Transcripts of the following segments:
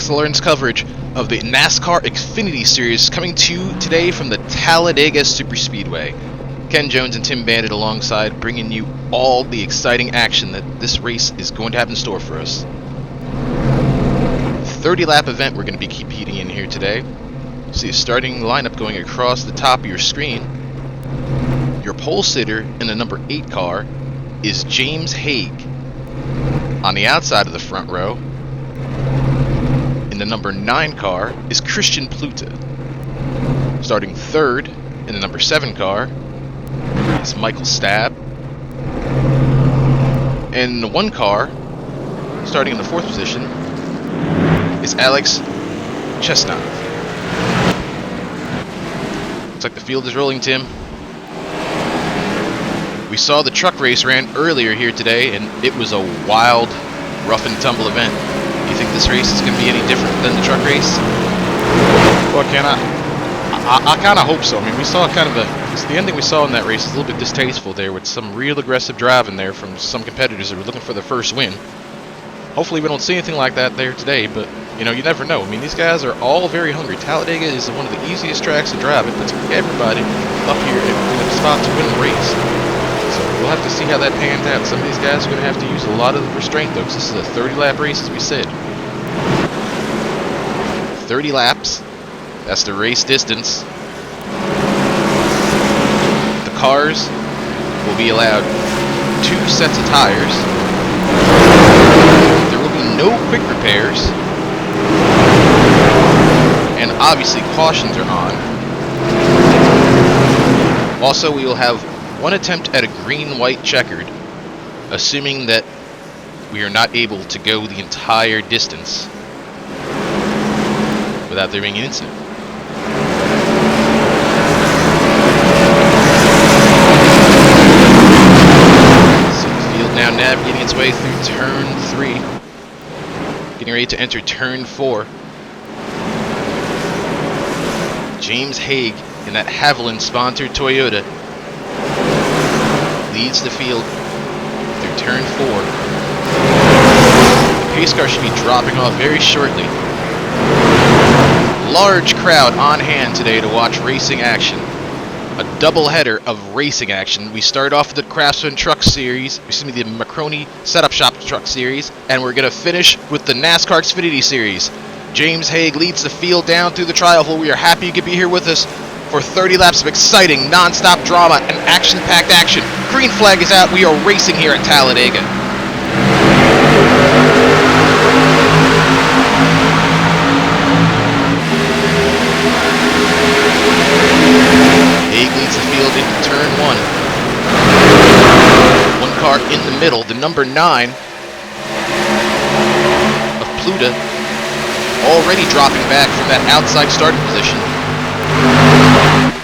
excellent coverage of the NASCAR Xfinity Series coming to you today from the Talladega Superspeedway. Ken Jones and Tim Bandit alongside, bringing you all the exciting action that this race is going to have in store for us. 30-lap event we're going to be competing in here today. See a starting lineup going across the top of your screen. Your pole sitter in the number 8 car is James Haig. On the outside of the front row, in the number 9 car, is Christian Pluta. Starting third in the number 7 car is Michael Stab. And the 1 car, starting in the 4th position, is Alex Chestnut. Looks like the field is rolling, Tim. We saw the truck race ran earlier here today, and it was a wild, rough and tumble event. Do you think this race is going to be any different than the truck race? Well, Ken, I kind of hope so. I mean, we saw kind of the ending we saw in that race is a little bit distasteful there, with some real aggressive driving there from some competitors that were looking for their first win. Hopefully we don't see anything like that there today, but you know, you never know. I mean, these guys are all very hungry. Talladega is one of the easiest tracks to drive. It puts everybody up here in a spot to win the race. So we'll have to see how that pans out. Some of these guys are going to have to use a lot of restraint, though, because this is a 30-lap race, as we said. 30 laps. That's the race distance. The cars will be allowed 2 sets of tires. There will be no quick repairs. And obviously cautions are on. Also, we will have 1 attempt at a green-white checkered, assuming that we are not able to go the entire distance without there being an incident. So the field now navigating its way through turn 3, getting ready to enter turn 4. James Haig in that Haviland-sponsored Toyota leads the field through turn 4. The pace car should be dropping off very shortly. Large crowd on hand today to watch racing action. A double header of racing action. We start off with the Craftsman Truck Series, the Macroni Setup Shop Truck Series, and we're going to finish with the NASCAR Xfinity Series. James Haig leads the field down through the trial hole. We are happy you could be here with us for 30 laps of exciting, non-stop drama and action-packed action. Green flag is out. We are racing here at Talladega. Haig leads the field into turn 1. 1 car in the middle, the number 9 of Pluta, already dropping back from that outside starting position.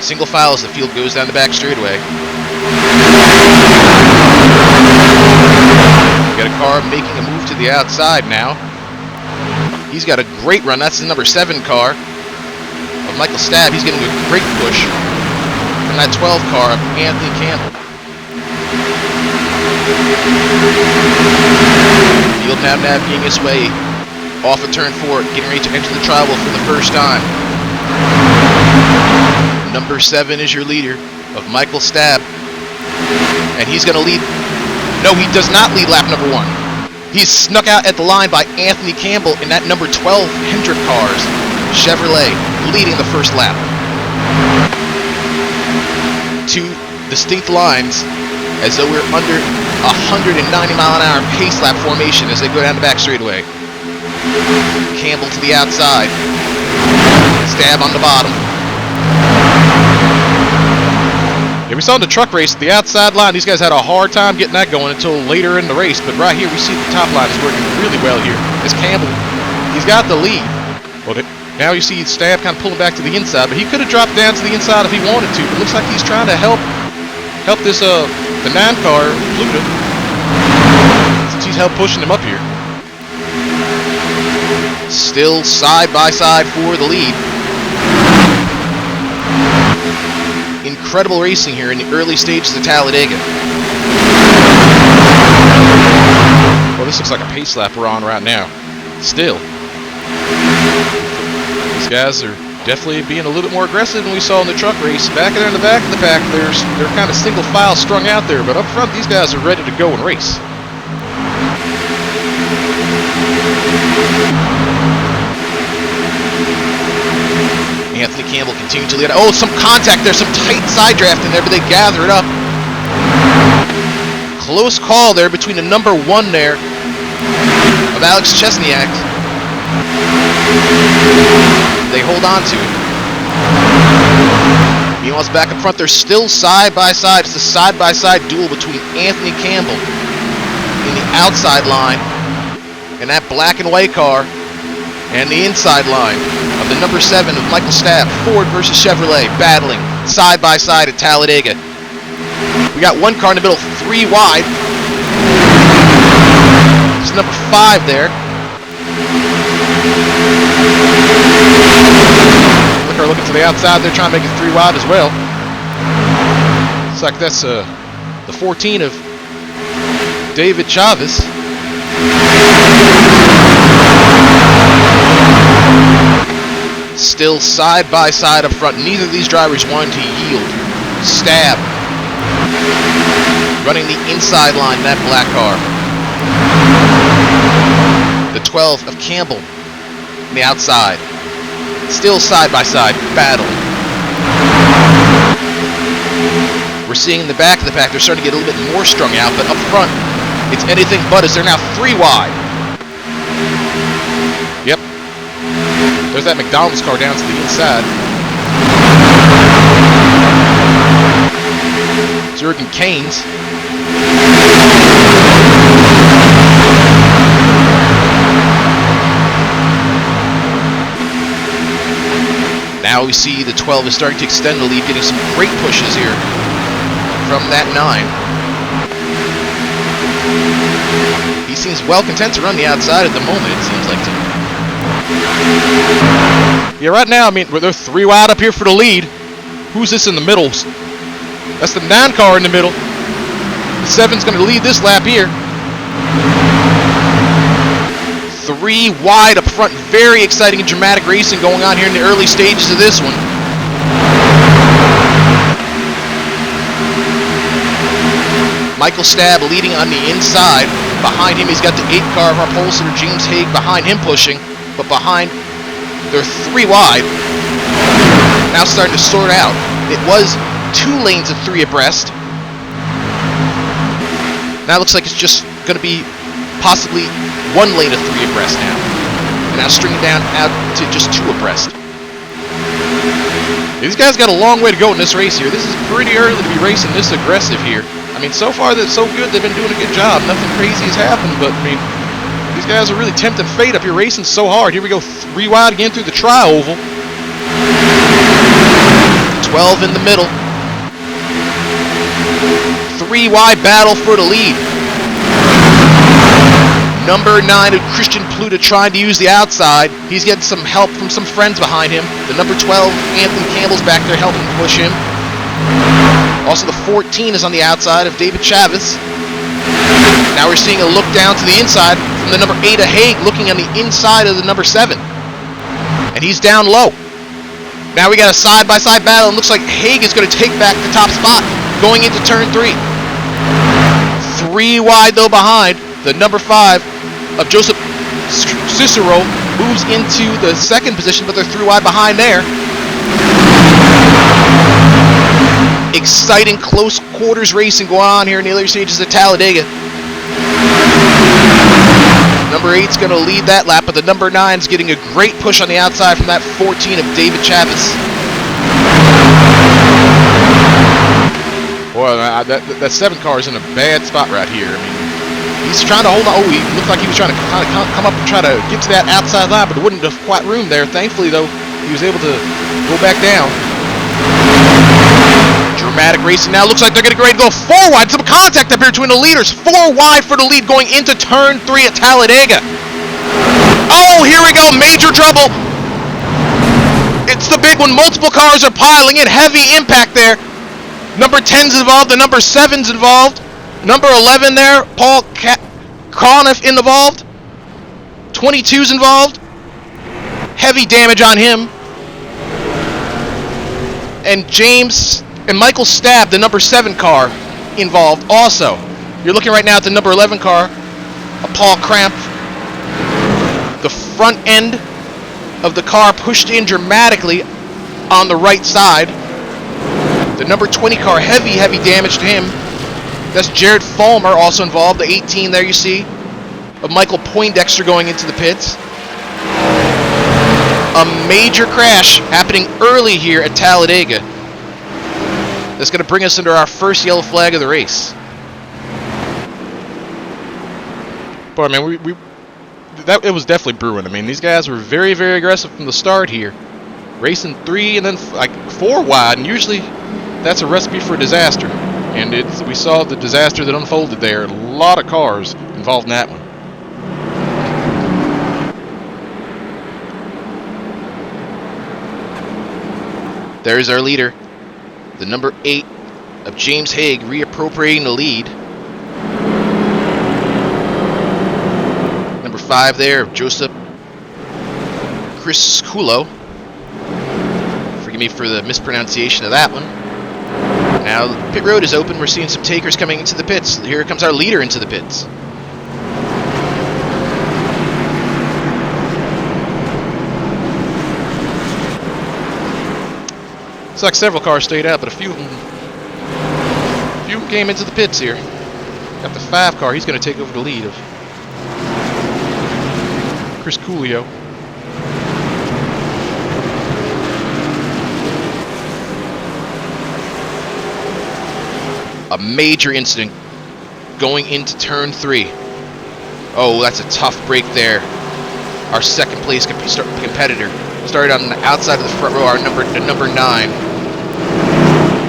Single file as the field goes down the back straightaway. We got a car making a move to the outside now. He's got a great run. That's the number 7 car of Michael Stab. He's getting a great push from that 12 car of Anthony Campbell. Field now navigating its way off of turn 4, getting ready to enter the trial for the first time. Number 7 is your leader of Michael Stab. And he's going to lead. No, he does not lead lap number 1. He's snuck out at the line by Anthony Campbell in that number 12 Hendrick cars. Chevrolet leading the first lap. 2 distinct lines as though we're under 190 mile an hour pace lap formation as they go down the back straightaway. Campbell to the outside. Stab on the bottom. Yeah, we saw in the truck race, the outside line, these guys had a hard time getting that going until later in the race. But right here, we see the top line is working really well here. It's Campbell. He's got the lead. Well, now you see Stab kind of pulling back to the inside, but he could have dropped down to the inside if he wanted to. But it looks like he's trying to help this the 9 car, Pluta, since he's helped pushing him up here. Still side by side for the lead. Incredible racing here in the early stages of Talladega. Well, this looks like a pace lap we're on right now. Still. These guys are definitely being a little bit more aggressive than we saw in the truck race. Back there in the back of the pack, they're kind of single file strung out there, but up front, these guys are ready to go and race. Anthony Campbell continues to lead. Oh, some contact there, some tight side draft in there, but they gather it up. Close call there between the number 1 there of Alex Chesniak. They hold on to it. Meanwhile, back up front, they're still side by side. It's a side-by-side duel between Anthony Campbell in the outside line and that black and white car, and the inside line of the number 7 of Michael Stapp, Ford versus Chevrolet, battling side by side at Talladega. We got one car in the middle, 3 wide. It's number 5 there. Looking to the outside, they're trying to make it 3 wide as well. Looks like that's the 14 of David Chavez. Still side by side up front. Neither of these drivers wanted to yield. Stab running the inside line in that black car. The 12 of Campbell on the outside. Still side by side, battling. We're seeing in the back of the pack, they're starting to get a little bit more strung out, but up front, it's anything but, as they're now 3 wide. Yep. There's that McDonald's car down to the inside. Jurgen Keynes. Now we see the 12 is starting to extend the lead, getting some great pushes here from that 9. He seems well content to run the outside at the moment, it seems like to me. Yeah, right now, I mean, they're 3 wide up here for the lead. Who's this in the middle? That's the 9 car in the middle. The 7's going to lead this lap here. 3 wide up front. Very exciting and dramatic racing going on here in the early stages of this one. Michael Stapp leading on the inside. Behind him, he's got the 8 car of our pole sitter, James Haig, behind him pushing. But behind, they're 3 wide. Now starting to sort out. It was 2 lanes of 3 abreast. Now it looks like it's just going to be possibly 1 lane of 3 abreast now. And now stringing down out to just 2 abreast. These guys got a long way to go in this race here. This is pretty early to be racing this aggressive here. I mean, so far they're so good. They've been doing a good job. Nothing crazy has happened, but I mean, these guys are really tempting fate up here racing so hard. Here we go, 3 wide again through the tri-oval. 12 in the middle. 3 wide battle for the lead. Number 9 of Christian Pluta trying to use the outside. He's getting some help from some friends behind him. The number 12, Anthony Campbell's back there helping push him. Also the 14 is on the outside of David Chavez. Now we're seeing a look down to the inside from the number 8 of Haig, looking on the inside of the number 7. And he's down low. Now we got a side-by-side battle, and looks like Haig is going to take back the top spot going into turn 3. 3 wide though behind. The number 5 of Joseph Cicero moves into the 2nd position, but they're 3 wide behind there. Exciting close quarters racing going on here in the early stages of Talladega. Number 8's going to lead that lap, but the number 9's getting a great push on the outside from that 14 of David Chavez. Boy, that 7 car is in a bad spot right here. I mean, he's trying to hold on. Oh, he looked like he was trying to kind of come up and try to get to that outside line, but there wasn't enough quite room there. Thankfully, though, he was able to go back down. Dramatic racing now. Looks like they're getting ready to go 4 wide. Some contact up here between the leaders. 4 wide for the lead going into turn 3 at Talladega. Oh, here we go. Major trouble. It's the big one. Multiple cars are piling in. Heavy impact there. Number 10's involved. The number 7's involved. Number 11 there, Paul Conniff involved. 22's involved. Heavy damage on him. And James and Michael Stabb, the number 7 car, involved also. You're looking right now at the number 11 car, Paul Cramp. The front end of the car pushed in dramatically on the right side. The number 20 car, heavy damage to him. That's Jared Fulmer also involved, the 18 there you see, of Michael Poindexter going into the pits. A major crash happening early here at Talladega. That's going to bring us into our first yellow flag of the race. But I mean, it was definitely brewing. I mean, these guys were very aggressive from the start here, racing 3 and then like 4 wide, and usually that's a recipe for disaster. And we saw the disaster that unfolded there. A lot of cars involved in that one. There's our leader, the number 8 of James Haig, reappropriating the lead. Number 5 there of Joseph Crisculo. Forgive me for the mispronunciation of that one. Now the pit road is open. We're seeing some takers coming into the pits. Here comes our leader into the pits. Looks like several cars stayed out, but a few of them came into the pits here. Got the 5 car. He's going to take over the lead of Chris Coolio. A major incident going into turn 3. Oh, that's a tough break there. Our second place competitor started on the outside of the front row. The number 9,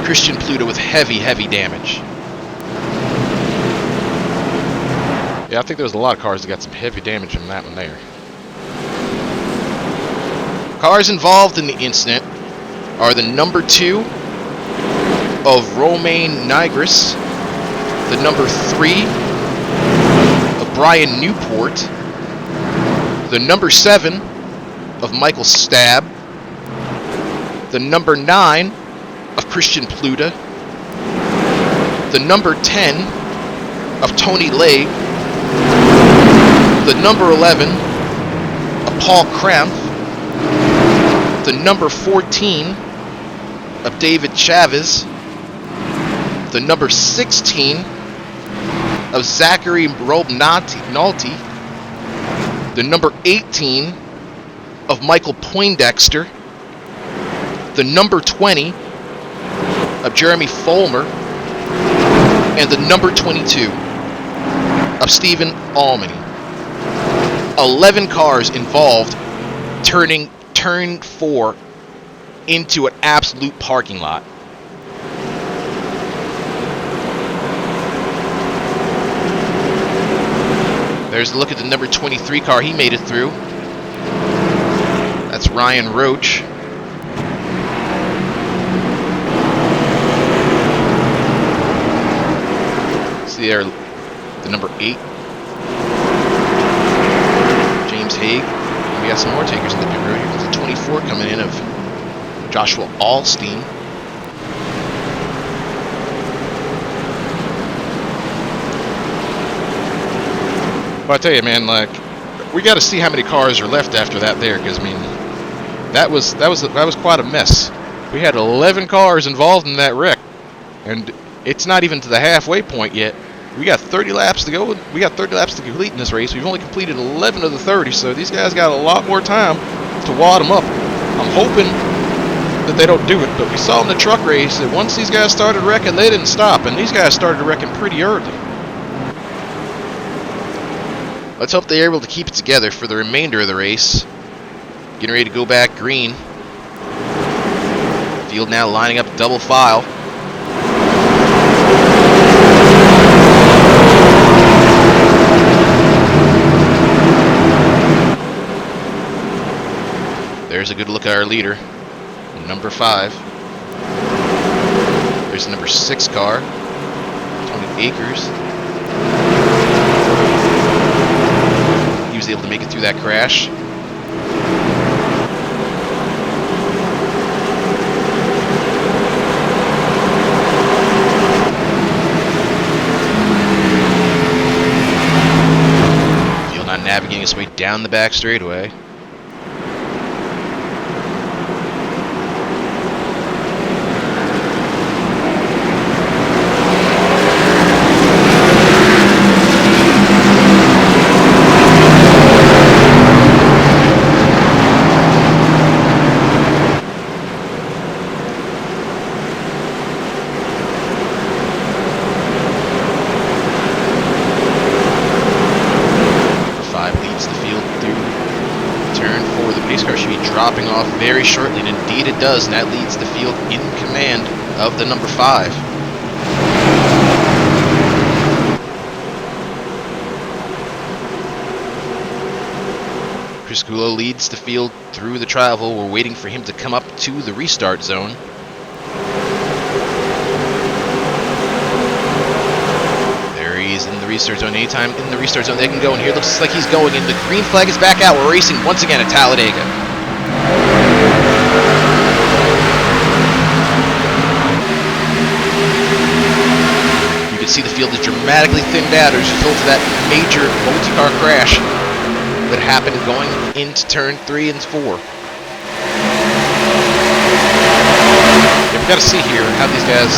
Christian Pluto, with heavy damage. Yeah, I think there was a lot of cars that got some heavy damage from that one there. Cars involved in the incident are the number 2 of Romain Nigris, the number 3 of Brian Newport, the number 7 of Michael Stabb, the number 9 of Christian Pluta, the number 10 of Tony Legge, the number 11 of Paul Cramp, the number 14 of David Chavez, the number 16 of Zachary Robnalty, the number 18 of Michael Poindexter, the number 20 of Jeremy Fulmer, and the number 22 of Stephen Almany. 11 cars involved, turning turn 4 into an absolute parking lot. There's a look at the number 23 car. He made it through. That's Ryan Roach. See there, the number 8, James Haig. We got some more takers in the pit road. Here's the 24 coming in of Joshua Alstein. But I tell you, man, like, we got to see how many cars are left after that there, because I mean, that was quite a mess. We had 11 cars involved in that wreck, and it's not even to the halfway point yet. We got 30 laps to go. We got 30 laps to complete in this race. We've only completed 11 of the 30, so these guys got a lot more time to wad them up. I'm hoping that they don't do it, but we saw in the truck race that once these guys started wrecking, they didn't stop, and these guys started wrecking pretty early. Let's hope they're able to keep it together for the remainder of the race. Getting ready to go back green. Field now lining up double file. There's a good look at our leader, number 5. There's the number 6 car, Tony Akers. He was able to make it through that crash. navigating his way down the back straightaway. Dropping off very shortly, and indeed it does, and that leads the field in command of the number 5. Chris Coolio leads the field through the travel. We're waiting for him to come up to the restart zone. There he is in the restart zone. Anytime in the restart zone they can go, and here looks like he's going, and the green flag is back out. We're racing once again at Talladega. You can see the field is dramatically thinned out as a result of that major multi-car crash that happened going into turn 3 and 4. Yeah, we've got to see here how these guys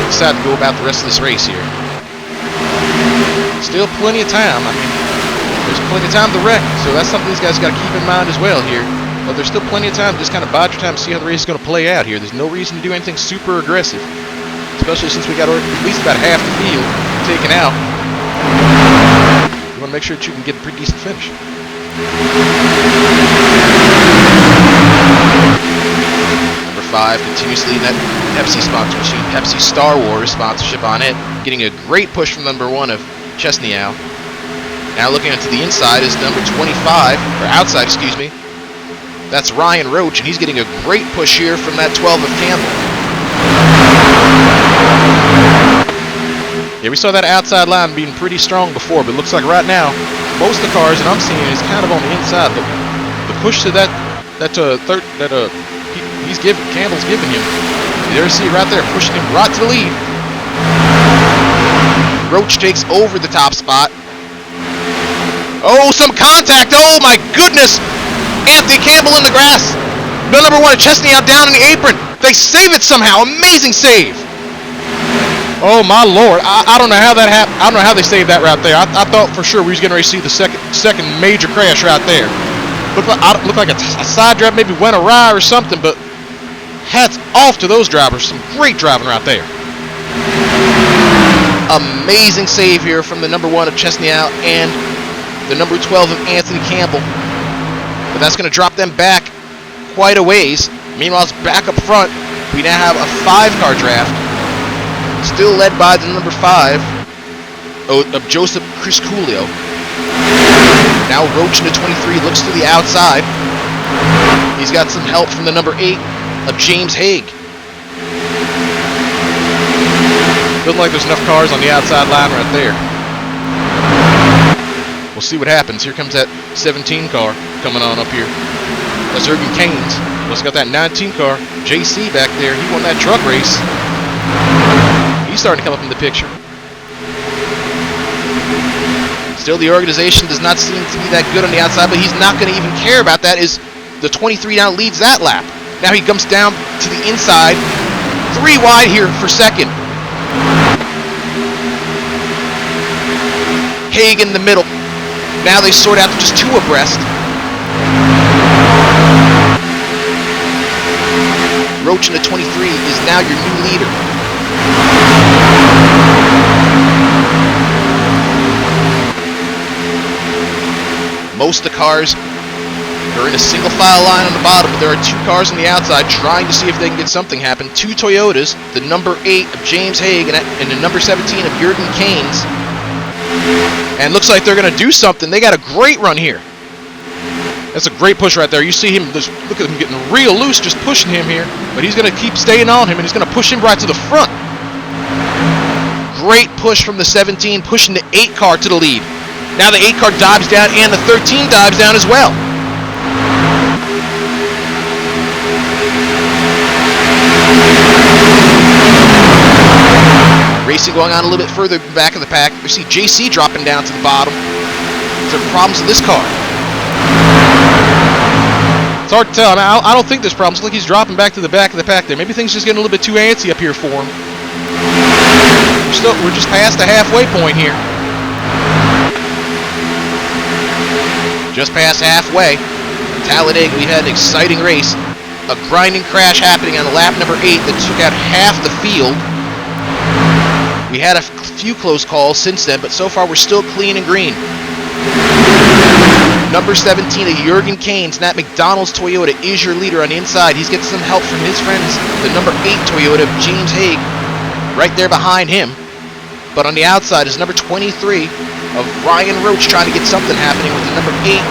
decide to go about the rest of this race here. Still plenty of time. I mean, there's plenty of time to wreck, so that's something these guys got to keep in mind as well here. But there's still plenty of time to just kind of bide your time to see how the race is going to play out here. There's no reason to do anything super aggressive, especially since we got at least about half the field taken out. You want to make sure that you can get a pretty decent finish. Number 5 continues leading that Pepsi sponsorship, Pepsi Star Wars sponsorship on it, getting a great push from number 1 of Chesney-Au. Now looking into the inside is number 25, or outside, excuse me. That's Ryan Roach, and he's getting a great push here from that 12 of Campbell. Yeah, we saw that outside line being pretty strong before, but it looks like right now, most of the cars that I'm seeing is kind of on the inside. The push to Campbell's giving him. You there see it right there, pushing him right to the lead. Roach takes over the top spot. Oh, some contact! Oh my goodness! Anthony Campbell in the grass. No, number 1 of Chesney-Au down in the apron. They save it somehow. Amazing save. Oh my lord! I don't know how that happened. I don't know how they saved that right there. I thought for sure we was going to see the second major crash right there. Looked like a side drive maybe went awry or something. But hats off to those drivers. Some great driving right there. Amazing save here from the number 1 of Chesney-Au and the number 12 of Anthony Campbell. But that's going to drop them back quite a ways. Meanwhile, it's back up front. We now have a 5-car draft, still led by the number 5 of Joseph Chris Coolio. Now Roach into 23 looks to the outside. He's got some help from the number 8 of James Haig. Doesn't look like there's enough cars on the outside line right there. We'll see what happens. Here comes that 17 car coming on up here. That's Ergen Keynes. Also got that 19 car. JC back there. He won that truck race. He's starting to come up in the picture. Still, the organization does not seem to be that good on the outside, but he's not going to even care about that as the 23 now leads that lap. Now he comes down to the inside. 3 wide here for second. Haig in the middle. Now they sort out to just 2 abreast. Roach in the 23 is now your new leader. Most of the cars are in a single file line on the bottom, but there are 2 cars on the outside trying to see if they can get something happen. 2 Toyotas, the number 8 of James Haig and the number 17 of Ergen Keynes. And looks like they're going to do something. They got a great run here. That's a great push right there. You see him, look at him getting real loose, just pushing him here. But he's going to keep staying on him, and he's going to push him right to the front. Great push from the 17, pushing the 8 car to the lead. Now the 8 car dives down, and the 13 dives down as well. Racing going on a little bit further back of the pack. We see JC dropping down to the bottom. Is there problems with this car? It's hard to tell. I mean, I don't think there's problems. Look, he's dropping back to the back of the pack there. Maybe things just getting a little bit too antsy up here for him. We're just past the halfway point here. Just past halfway. Talladega, we've had an exciting race. A grinding crash happening on lap number 8 that took out half the field. We had a few close calls since then, but so far we're still clean and green. Number 17 of Jürgen Kane's, Nat McDonald's Toyota, is your leader on the inside. He's getting some help from his friends, the number 8 Toyota, James Haig, right there behind him. But on the outside is number 23 of Ryan Roach trying to get something happening with the number 8.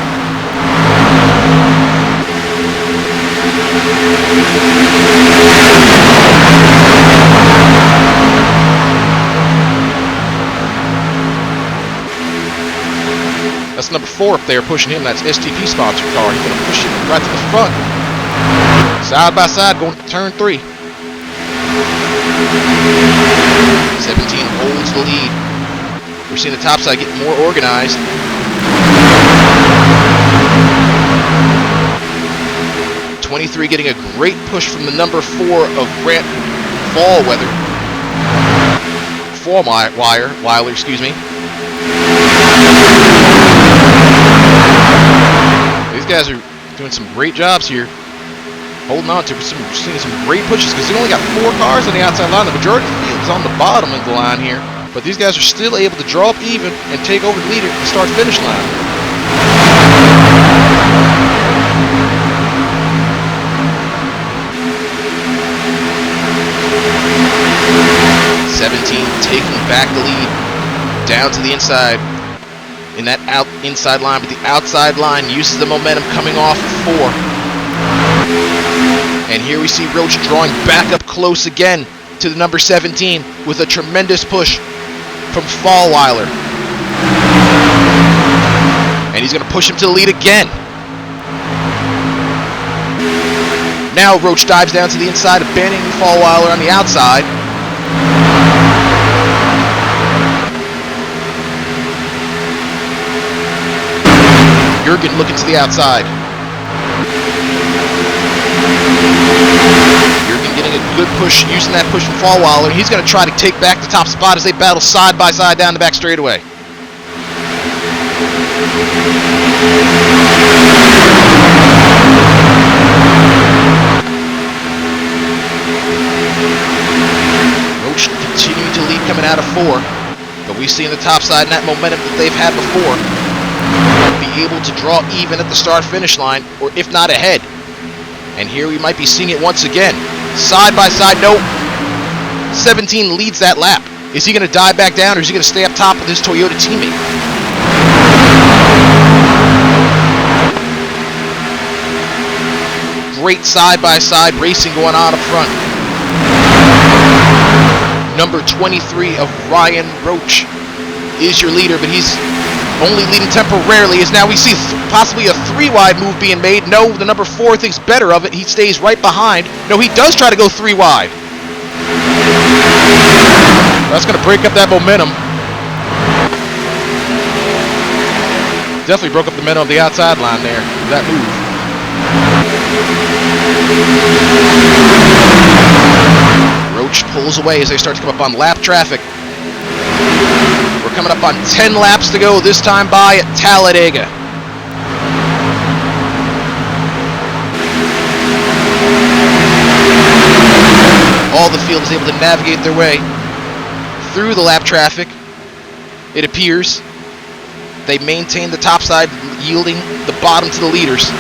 That's number 4 up there pushing him. That's STP sponsored car. He's going to push him right to the front. Side by side going to turn 3. 17 holds the lead. We're seeing the top side get more organized. '23 getting a great push from the number 4 of Grant Weiler, excuse me. These guys are doing some great jobs here, holding on to seeing some great pushes because they only got 4 cars on the outside line. The majority of the field is on the bottom of the line here, but these guys are still able to draw up even and take over the leader at the start-finish line. 17 taking back the lead down to the inside in that inside line, but the outside line uses the momentum coming off of 4. And here we see Roach drawing back up close again to the number 17 with a tremendous push from Fallweiler. And he's going to push him to the lead again. Now Roach dives down to the inside, abandoning Fallweiler on the outside. Jürgen looking to the outside. Jürgen getting a good push, using that push from Fallweiler. He's going to try to take back the top spot as they battle side by side down the back straightaway. Roach continuing to lead coming out of 4, but we see in the top side and that momentum that they've had before, be able to draw even at the start-finish line, or if not ahead. And here we might be seeing it once again. Side by side, no. 17 leads that lap. Is he going to dive back down, or is he going to stay up top with his Toyota teammate? Great side-by-side racing going on up front. Number 23 of Ryan Roach is your leader, but he's only leading temporarily, as now we see possibly a 3-wide move being made. No, the number 4 thinks better of it. He stays right behind. No, he does try to go 3-wide. That's going to break up that momentum. Definitely broke up the momentum of the outside line there, that move. Roach pulls away as they start to come up on lap traffic. We're coming up on 10 laps to go, this time by at Talladega. All the field is able to navigate their way through the lap traffic. It appears they maintain the top side, yielding the bottom to the leaders.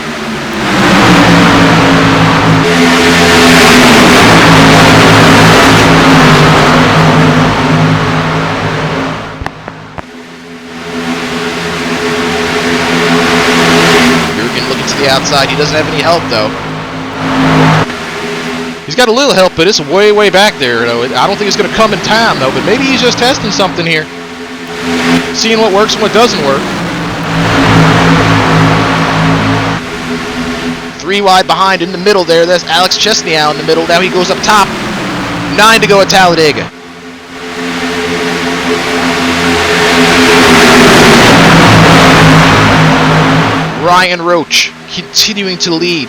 Jürgen looking to the outside. He doesn't have any help, though. He's got a little help, but it's way, way back there. I don't think it's going to come in time, though, but maybe he's just testing something here. Seeing what works and what doesn't work. 3 wide behind in the middle there. That's Alex Chesniow in the middle. Now he goes up top. 9 to go at Talladega. Ryan Roach continuing to lead,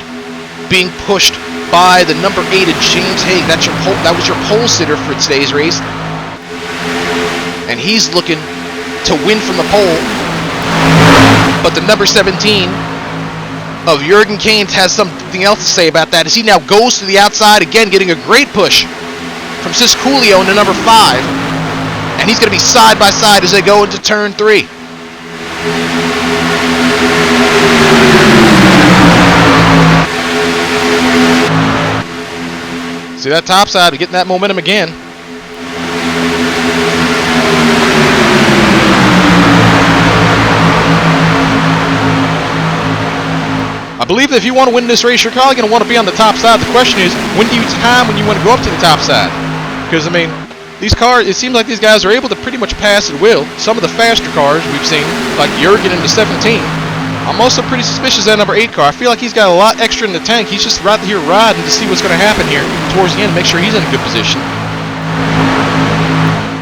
being pushed by the number 8 of James Haig. That was your pole sitter for today's race. And he's looking to win from the pole. But the number 17 of Jürgen Keynes has something else to say about that, as he now goes to the outside again, getting a great push from Ciscoolio into number 5. And he's going to be side by side as they go into turn 3. See that top side, getting that momentum again. I believe that if you want to win this race, you're probably going to want to be on the top side. The question is, when do you time when you want to go up to the top side? Because, I mean, these cars, it seems like these guys are able to pretty much pass at will. Some of the faster cars we've seen, like Jürgen in the 17. I'm also pretty suspicious of that number 8 car. I feel like he's got a lot extra in the tank. He's just right here riding to see what's going to happen here towards the end, make sure he's in a good position.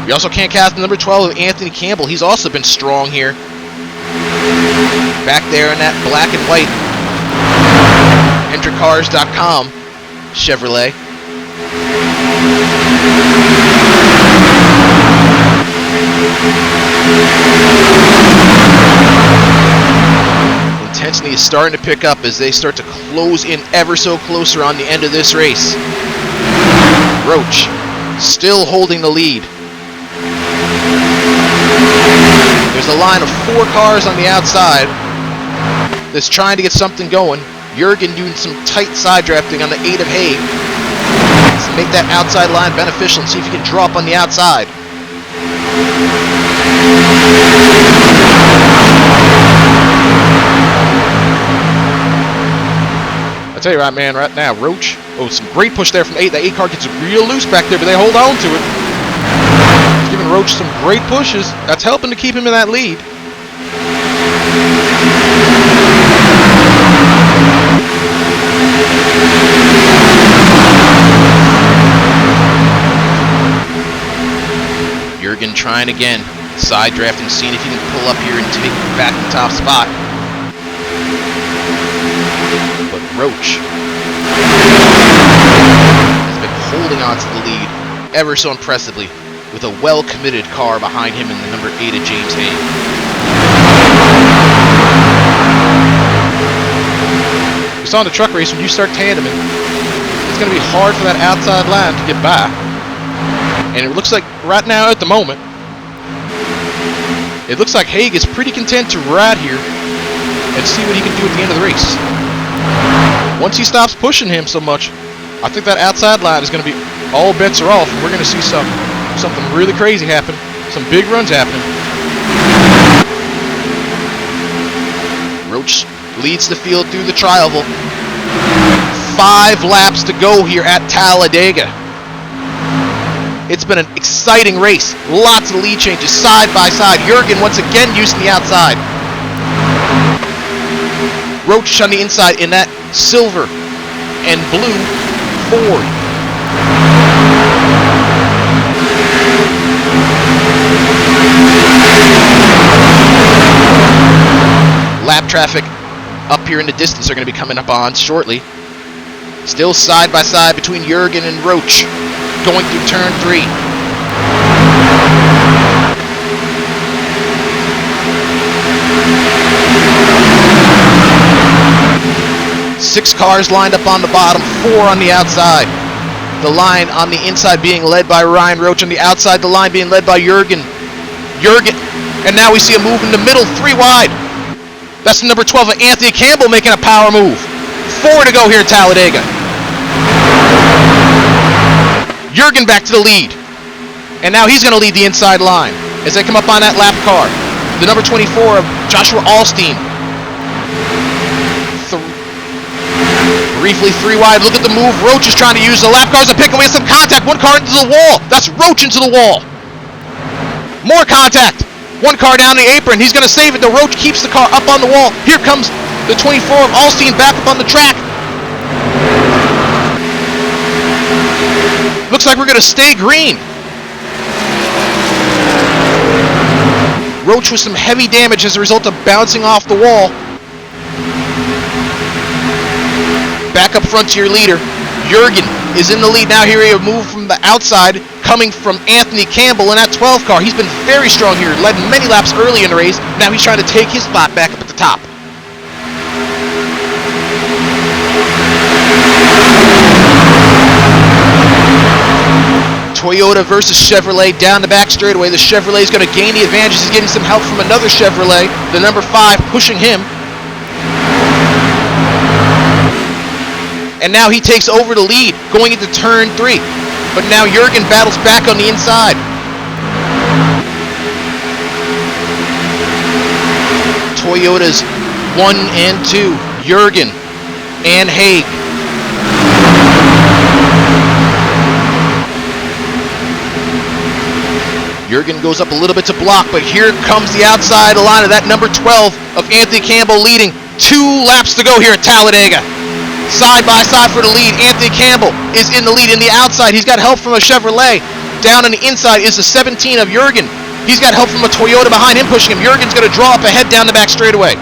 We also can't cast the number 12 of Anthony Campbell. He's also been strong here. Back there in that black and white Hendrickcars.com Chevrolet. Intensity is starting to pick up as they start to close in ever so closer on the end of this race. Roach still holding the lead. There's a line of 4 cars on the outside that's trying to get something going. Jürgen doing some tight side drafting on the 8 of Haig to make that outside line beneficial and see if he can draw up on the outside. I tell you right, man, right now, Roach, some great push there from 8. The 8 car gets real loose back there, but they hold on to it. It's giving Roach some great pushes. That's helping to keep him in that lead. Jürgen trying again, side drafting, seeing if he can pull up here and take back the top spot. But Roach has been holding on to the lead ever so impressively with a well-committed car behind him in the number 8 of James Haig. We saw in the truck race, when you start tandeming, it's going to be hard for that outside line to get by. And it looks like right now at the moment, it looks like Haig is pretty content to ride here and see what he can do at the end of the race. Once he stops pushing him so much, I think that outside line is going to be, all bets are off. We're going to see something really crazy happen, some big runs happening. Roach leads the field through the tri-oval. 5 laps to go here at Talladega. It's been an exciting race. Lots of lead changes side by side. Jürgen once again using the outside. Roach on the inside in that silver and blue Ford. Lap traffic up here in the distance are going to be coming up on shortly. Still side by side between Jürgen and Roach going through turn 3. Six cars lined up on the bottom, 4 on the outside. The line on the inside being led by Ryan Roach, on the outside the line being led by Jürgen. And now we see a move in the middle, 3 wide. That's the number 12 of Anthony Campbell making a power move. 4 to go here at Talladega. Jürgen back to the lead. And now he's going to lead the inside line as they come up on that lap car. The number 24 of Joshua Alstein. Briefly 3 wide. Look at the move. Roach is trying to use the lap cars to pick away some contact. 1 car into the wall. That's Roach into the wall. More contact. 1 car down the apron. He's going to save it. The Roach keeps the car up on the wall. Here comes the 24 of Alstein back up on the track. Looks like we're going to stay green. Roach with some heavy damage as a result of bouncing off the wall. back up front to your leader. Jurgen is in the lead now. Here he moved from the outside, coming from Anthony Campbell in that 12 car. He's been very strong here, led many laps early in the race. Now he's trying to take his spot back up at the top. Toyota versus Chevrolet down the back straightaway. The Chevrolet is going to gain the advantage. He's getting some help from another Chevrolet, the number 5, pushing him. And now he takes over the lead going into turn 3. But now Jurgen battles back on the inside. Toyotas 1 and 2, Jurgen and Haig. Jurgen goes up a little bit to block, but here comes the outside line of that number 12 of Anthony Campbell leading. 2 laps to go here at Talladega. Side by side for the lead. Anthony Campbell is in the lead. In the outside, he's got help from a Chevrolet. Down on the inside is the 17 of Jurgen. He's got help from a Toyota behind him pushing him. Jurgen's going to draw up ahead down the back straightaway.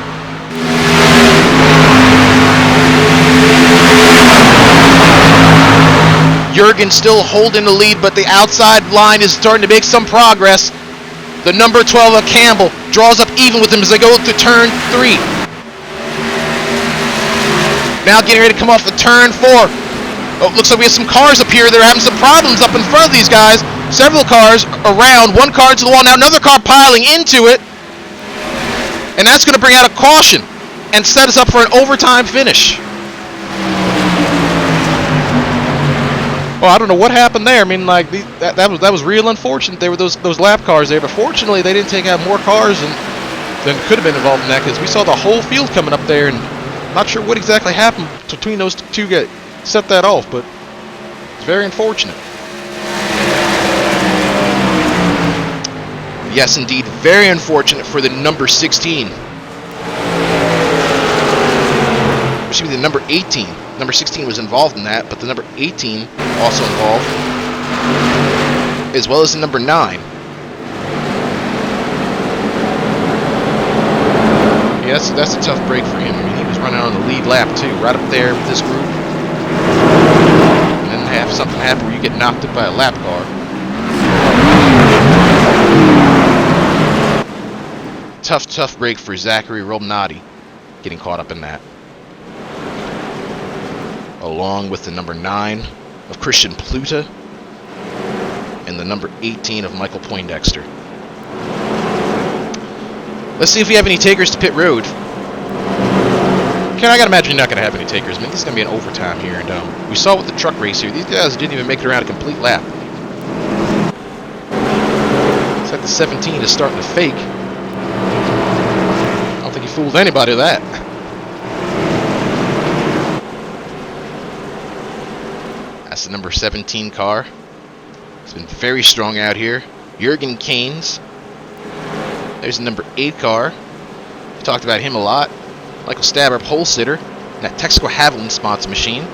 Jurgen still holding the lead, but the outside line is starting to make some progress. The number 12 of Campbell draws up even with him as they go to turn 3. Now getting ready to come off the turn 4. Oh, looks like we have some cars up here. They're having some problems up in front of these guys. Several cars around. One car to the wall. Now another car piling into it. And that's going to bring out a caution and set us up for an overtime finish. Well, I don't know what happened there. I mean, like that was real unfortunate. There were those lap cars there, but fortunately they didn't take out more cars than could have been involved in that, because we saw the whole field coming up there, and not sure what exactly happened between those two guys set that off, but it's very unfortunate. Yes, indeed, very unfortunate for the number 16. Excuse me, the number 18. Number 16 was involved in that, but the number 18 also involved, as well as the number 9. Yeah, that's a tough break for him. I mean, he was running on the lead lap too, right up there with this group. And then have something happen where you get knocked up by a lap car. Tough break for Zachary Robnati, getting caught up in that. Along with the number 9 of Christian Pluta and the number 18 of Michael Poindexter. Let's see if we have any takers to pit road. Ken, I gotta imagine you're not gonna have any takers. I mean, this is gonna be an overtime here, and we saw with the truck race here, these guys didn't even make it around a complete lap. It's like the 17 is starting to fake. I don't think he fooled anybody with that. That's the number 17 car. It's been very strong out here. Jurgen Keynes. There's the number 8 car. We talked about him a lot. Michael Stabber, pole sitter. And that Texaco Haviland sponsor machine.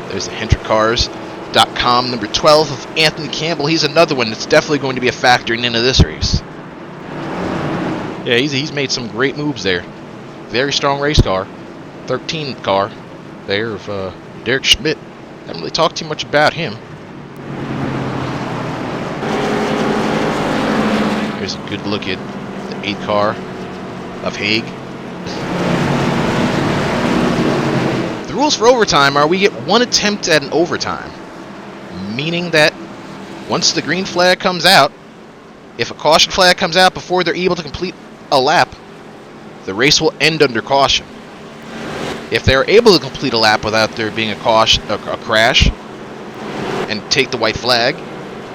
There's the HendrickCars.com number 12 of Anthony Campbell. He's another one that's definitely going to be a factor into this race. Yeah, he's made some great moves there. Very strong race car. 13 car there of Derek Schmidt. Haven't really talked too much about him. Here's a good look at the 8 car of Haig. The rules for overtime are we get 1 attempt at an overtime, meaning that once the green flag comes out, if a caution flag comes out before they're able to complete a lap, the race will end under caution. If they're able to complete a lap without there being a crash, and take the white flag,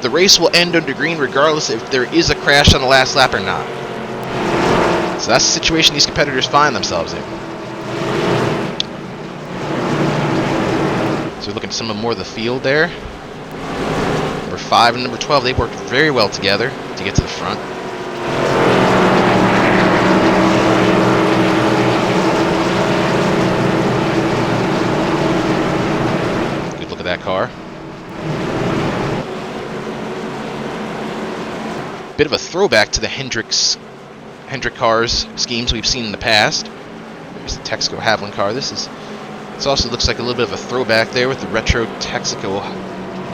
the race will end under green regardless if there is a crash on the last lap or not. So that's the situation these competitors find themselves in. So we're looking at some more of the field there. Number 5 and number 12, they worked very well together to get to the front. That car. Bit of a throwback to the Hendrick Cars schemes we've seen in the past. There's the Texaco Haviland car. This is This also looks like a little bit of a throwback there with the retro Texaco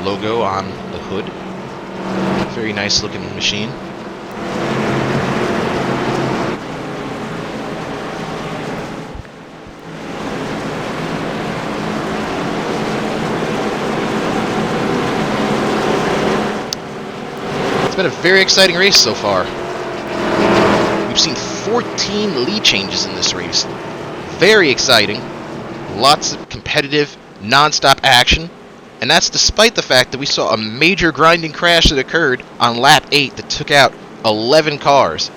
logo on the hood. Very nice looking machine. It's been a very exciting race so far. We've seen 14 lead changes in this race. Very exciting. Lots of competitive, non-stop action. And that's despite the fact that we saw a major grinding crash that occurred on lap 8 that took out 11 cars.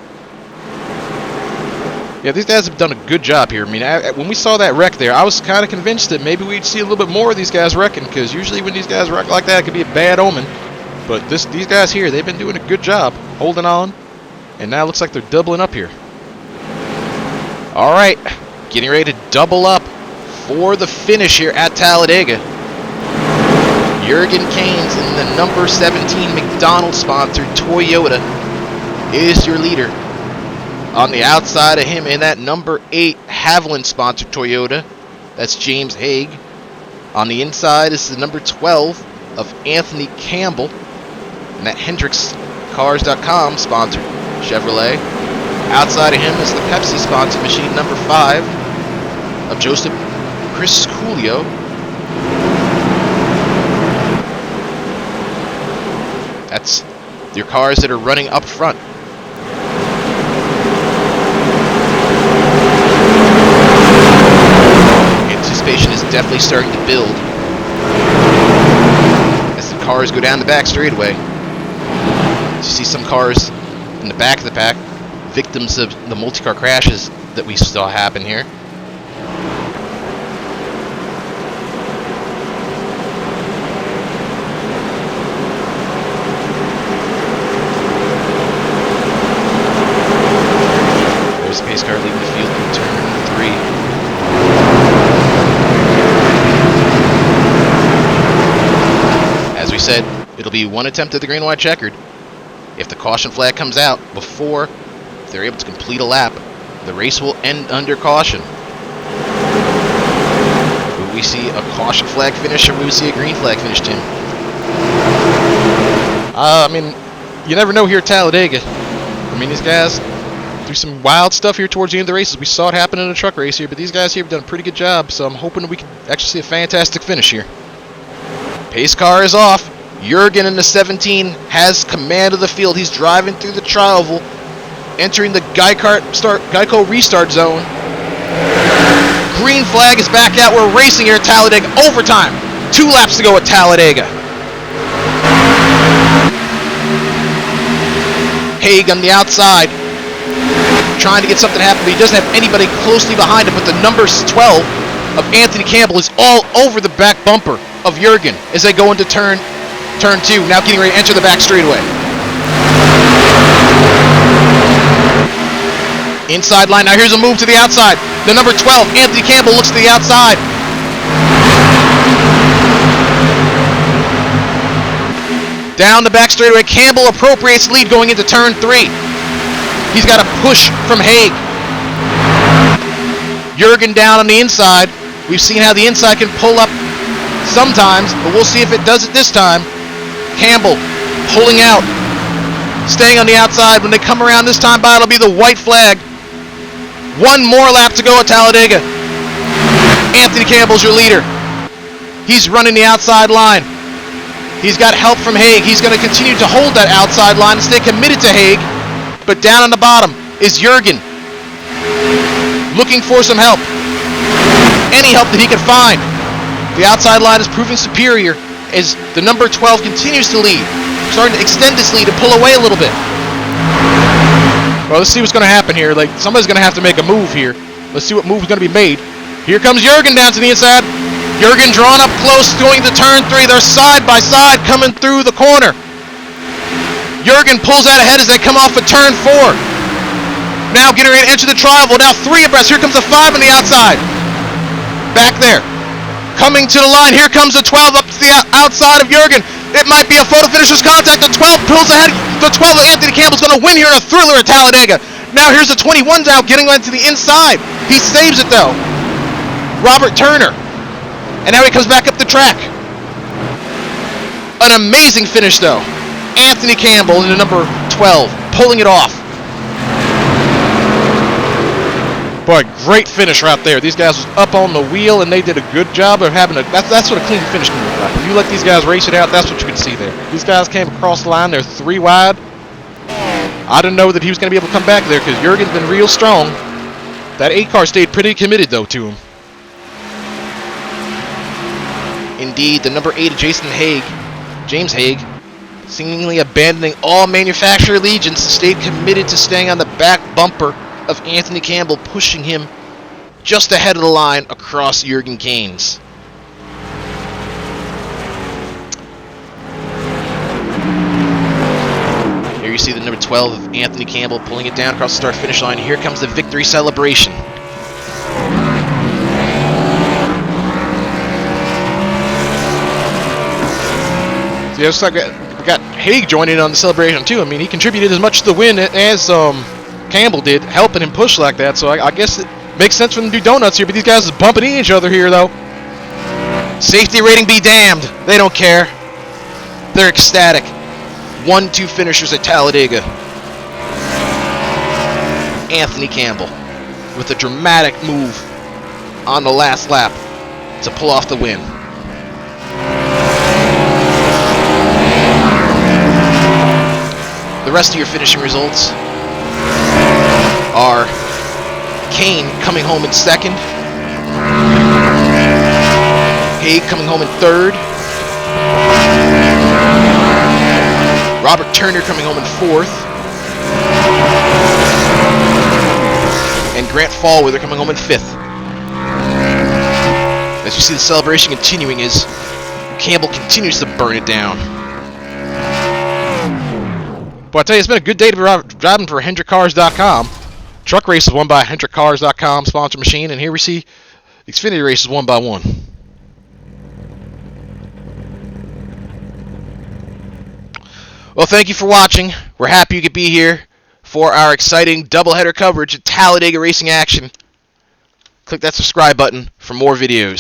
Yeah, these guys have done a good job here. I mean, when we saw that wreck there, I was kind of convinced that maybe we'd see a little bit more of these guys wrecking, because usually when these guys wreck like that, it could be a bad omen. But these guys here, they've been doing a good job holding on, and now it looks like they're doubling up here. All right, getting ready to double up for the finish here at Talladega. Jurgen Keynes in the number 17 McDonald's-sponsored Toyota is your leader. On the outside of him in that number 8 Haviland-sponsored Toyota, that's James Haig. On the inside is the number 12 of Anthony Campbell, and that HendricksCars.com sponsored Chevrolet. Outside of him is the Pepsi-sponsored machine number 5 of Joseph Crisculio. That's your cars that are running up front. Anticipation is definitely starting to build as the cars go down the back straightaway. You see some cars in the back of the pack, victims of the multi-car crashes that we saw happen here. There's the pace car leading the field in turn 3. As we said, it'll be one attempt at the green and white checkered. If the caution flag comes out before they're able to complete a lap, the race will end under caution. Will we see a caution flag finish, or will we see a green flag finish, Tim? I mean, you never know here at Talladega. I mean, these guys do some wild stuff here towards the end of the races. We saw it happen in a truck race here, but these guys here have done a pretty good job, so I'm hoping we can actually see a fantastic finish here. Pace car is off. Jurgen in the 17 has command of the field. He's driving through the tri-oval, entering the Geico restart zone. Green flag is back out. We're racing here at Talladega. Overtime. 2 laps to go at Talladega. Haig on the outside, trying to get something to happen, but he doesn't have anybody closely behind him. But the number 12 of Anthony Campbell is all over the back bumper of Jurgen as they go into turn 2, now getting ready to enter the back straightaway. Inside line, now here's a move to the outside. The number 12, Anthony Campbell, looks to the outside. Down the back straightaway, Campbell appropriates the lead going into turn 3. He's got a push from Haig. Jurgen down on the inside. We've seen how the inside can pull up sometimes, but we'll see if it does it this time. Campbell pulling out, staying on the outside. When they come around this time by, it'll be the white flag. 1 more lap to go at Talladega. Anthony Campbell's your leader. He's running the outside line. He's got help from Haig. He's going to continue to hold that outside line and stay committed to Haig. But down on the bottom is Jurgen, looking for some help. Any help that he can find. The outside line is proving superior as the number 12 continues to lead. Starting to extend this lead and pull away a little bit. Well, let's see what's going to happen here. Like, somebody's going to have to make a move here. Let's see what move is going to be made. Here comes Jurgen down to the inside. Jurgen drawn up close, going to turn 3. They're side by side coming through the corner. Jurgen pulls out ahead as they come off of turn 4. Now getting ready to enter the tri-oval. Now 3 abreast. Here comes the 5 on the outside. Back there. Coming to the line. Here comes the 12 up to the outside of Jurgen. It might be a photo finisher's contact. The 12 pulls ahead. The 12 of Anthony Campbell's going to win here, a thriller at Talladega. Now here's the 21 out getting onto the inside. He saves it though. Robert Turner And now he comes back up the track. An amazing finish, though. Anthony Campbell in the number 12, pulling it off. Boy, great finish right there. These guys was up on the wheel, and they did a good job of having a... That's what a clean finish can look like. When you let these guys race it out, that's what you can see there. These guys came across the line. They're 3 wide. I didn't know that he was going to be able to come back there because Jurgen's been real strong. That 8 car stayed pretty committed, though, to him. Indeed, the number 8 of James Haig, seemingly abandoning all manufacturer allegiance, stayed committed to staying on the back bumper of Anthony Campbell, pushing him just ahead of the line across Jurgen Keynes. Here you see the number 12 of Anthony Campbell pulling it down across the start-finish line. Here comes the victory celebration. See, it's like we got Haig joining in on the celebration too. I mean, he contributed as much to the win as Campbell did, helping him push like that. So I guess it makes sense for them to do donuts here. But these guys are bumping into each other here, though. Safety rating be damned. They don't care. They're ecstatic. 1-2 finishers at Talladega. Anthony Campbell with a dramatic move on the last lap to pull off the win. The rest of your finishing results are Kane coming home in 2nd, Haig coming home in 3rd, Robert Turner coming home in 4th, and Grant Fallwither coming home in 5th. As you see the celebration continuing as Campbell continues to burn it down. But I tell you, it's been a good day to be driving for HendrickCars.com. Truck races won by HendrickCars.com sponsor machine, and here we see Xfinity races 1 by 1. Well, thank you for watching. We're happy you could be here for our exciting doubleheader coverage of Talladega racing action. Click that subscribe button for more videos.